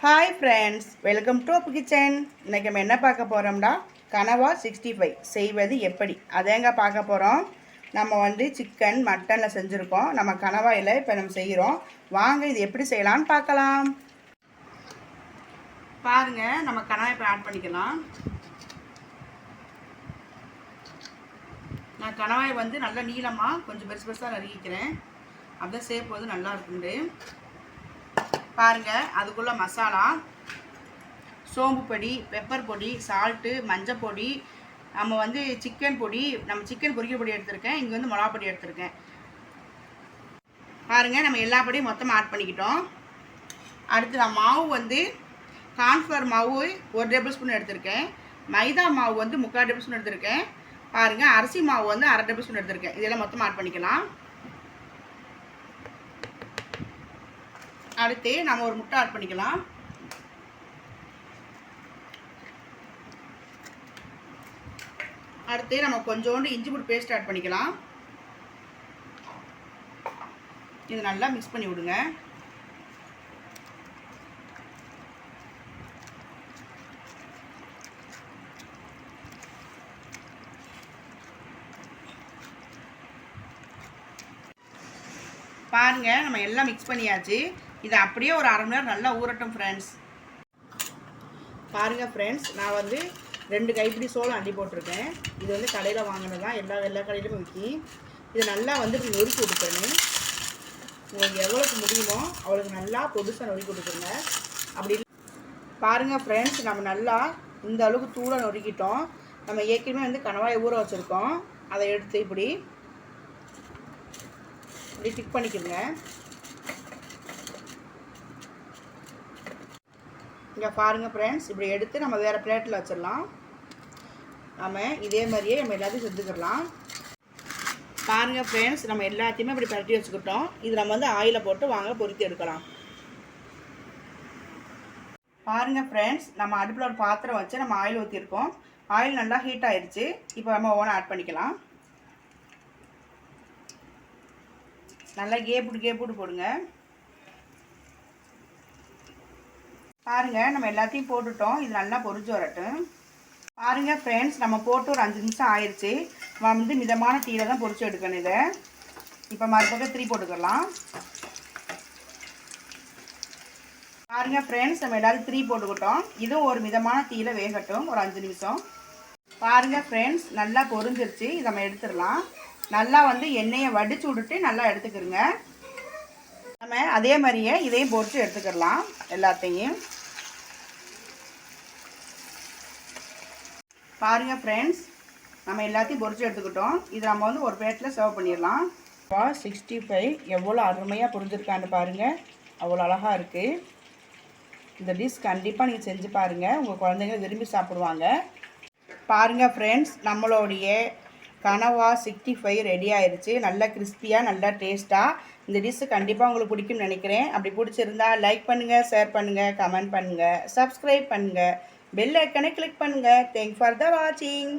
Hi friends, welcome to Appu kitchen. இன்றைக்கி நம்ம என்ன பார்க்க போகிறோம்னா கனவா 65 செய்வது எப்படி அதேங்க பார்க்க போகிறோம். நம்ம சிக்கன் மட்டனில் செஞ்சுருக்கோம். நம்ம கனவாயில் இப்போ நம்ம செய்கிறோம். வாங்க இது எப்படி செய்யலான்னு பார்க்கலாம். பாருங்கள், நம்ம கனவா இப்போ ஆட் பண்ணிக்கலாம். நான் கனவாயை நல்லா நீளமாக கொஞ்சம் பெருசு பெருசாக நறுக்கிக்கிறேன். அப்படியே சேர்ப்போது நல்லா இருக்குண்டு. பாருங்கள், அதுக்குள்ள மசாலா சோம்பு பொடி, பெப்பர் பொடி, சால்ட்டு, மஞ்சள் பொடி, நம்ம சிக்கன் பொடி, நம்ம சிக்கன் பொரிக்கிற பொடி எடுத்திருக்கேன். இங்கே மிளகா பொடி எடுத்திருக்கேன். பாருங்கள், நம்ம எல்லா பொடியும் மொத்தமாக ஆட் பண்ணிக்கிட்டோம். அடுத்து நான் மாவு கார்ன்ஃப்ளவர் மாவு 1 டேபிள் ஸ்பூன் எடுத்திருக்கேன். மைதா மாவு 3/4 டேபிள் ஸ்பூன் எடுத்திருக்கேன். பாருங்கள், அரிசி மாவு 1/2 டேபிள் ஸ்பூன் எடுத்திருக்கேன். இதெல்லாம் மொத்தமாக ஆட் பண்ணிக்கலாம். அடுத்து நம்ம ஒரு முட்டை ஆட் பண்ணிக்கலாம். அடுத்து நம்ம கொஞ்சோண்டு இஞ்சி பூண்டு பேஸ்ட் ஆட் பண்ணிக்கலாம். இது நல்லா மிக்ஸ் பண்ணி விடுங்க. பாருங்க, நம்ம எல்லாம் மிக்ஸ் பண்ணியாச்சு. இது அப்படியே ஒரு அரை மணி நேரம் நல்லா ஊறட்டும் ஃப்ரெண்ட்ஸ். பாருங்கள் ஃப்ரெண்ட்ஸ், நான் 2 கைப்பிடி சோளம் அள்ளி போட்டிருக்கேன். இது கடையில் வாங்கினது தான். எல்லா கடையிலும் விற்கி. இது நல்லா இப்படி நொறுக்கி கொடுத்துருங்க. உங்களுக்கு எவ்வளோக்கு முடியுமோ அவளுக்கு நல்லா பொடுசாக நொறுக்கி கொடுத்துருங்க. அப்படி பாருங்கள் ஃப்ரெண்ட்ஸ், நம்ம நல்லா இந்த அளவுக்கு தூளாக நொறுக்கிட்டோம். நம்ம ஏற்கனவே கனவாயை ஊற வச்சுருக்கோம். அதை எடுத்து இப்படி டிக் பண்ணிக்கிறங்க. இங்கே பாருங்கள் ஃப்ரெண்ட்ஸ், இப்படி எடுத்து நம்ம வேறு பிளேட்டில் வச்சிடலாம். நம்ம இதே மாதிரியே நம்ம எல்லாத்தையும் செஞ்சுக்கிடலாம். பாருங்கள் ஃப்ரெண்ட்ஸ், நம்ம எல்லாத்தையுமே இப்படி பரட்டி வச்சுக்கிட்டோம். இது நம்ம ஆயிலை போட்டு வாங்க பொரித்து எடுக்கலாம். பாருங்கள் ஃப்ரெண்ட்ஸ், நம்ம அடுப்பில் ஒரு பாத்திரம் வச்சு நம்ம ஆயில் ஊற்றிருக்கோம். ஆயில் நல்லா ஹீட் ஆயிடுச்சு. இப்போ நம்ம ஓனை ஆட் பண்ணிக்கலாம். நல்லா கேப்புட்டு போடுங்க. பாருங்கள், நம்ம எல்லாத்தையும் போட்டுட்டோம். இது நல்லா பொரிஞ்சு வரட்டும். பாருங்கள் ஃப்ரெண்ட்ஸ், நம்ம போட்டு ஒரு 5 நிமிஷம் ஆயிடுச்சு. மிதமான தீயில தான் பொரிச்சு எடுக்கணும். இதை இப்போ மறுபக்கம் 3 போட்டுக்கலாம். பாருங்கள் ஃப்ரெண்ட்ஸ், நம்ம எல்லாரும் 3 போட்டுக்கிட்டோம். இதுவும் ஒரு மிதமான தீயில வேகட்டும் ஒரு 5 நிமிஷம். பாருங்கள் ஃப்ரெண்ட்ஸ், நல்லா பொரிஞ்சிருச்சு. இதை நம்ம எடுத்துடலாம். நல்லா எண்ணெயை வடிச்சு விட்டுட்டு நல்லா எடுத்துக்கிறோங்க. நம்ம அதே மாதிரியே இதையும் பொரிச்சு எடுத்துக்கிடலாம் எல்லாத்தையும். பாருங்கள் ஃப்ரெண்ட்ஸ், நம்ம எல்லாத்தையும் பொரிச்சு எடுத்துக்கிட்டோம். இது நம்ம ஒரு பிளேட்டில் சர்வ் பண்ணிடலாம். 65 எவ்வளோ அருமையாக பொரிஞ்சிருக்கான்னு பாருங்கள். அவ்வளோ அழகாக இருக்குது. இந்த டிஷ் கண்டிப்பாக நீங்கள் செஞ்சு பாருங்கள். உங்கள் குழந்தைங்க விரும்பி சாப்பிடுவாங்க. பாருங்கள் ஃப்ரெண்ட்ஸ், நம்மளுடைய கனவா 65 ரெடி ஆயிடுச்சு. நல்லா கிறிஸ்பியாக, நல்லா டேஸ்ட்டாக. இந்த டிஷ்ஷு கண்டிப்பாக உங்களுக்கு பிடிக்கும்னு நினைக்கிறேன். அப்படி பிடிச்சிருந்தா லைக் பண்ணுங்கள், ஷேர் பண்ணுங்கள், கமெண்ட் பண்ணுங்கள், சப்ஸ்கிரைப் பண்ணுங்கள், பெல் ஐக்கனை கிளிக் பண்ணுங்கள். தேங்க்ஸ் ஃபார் த வாட்சிங்.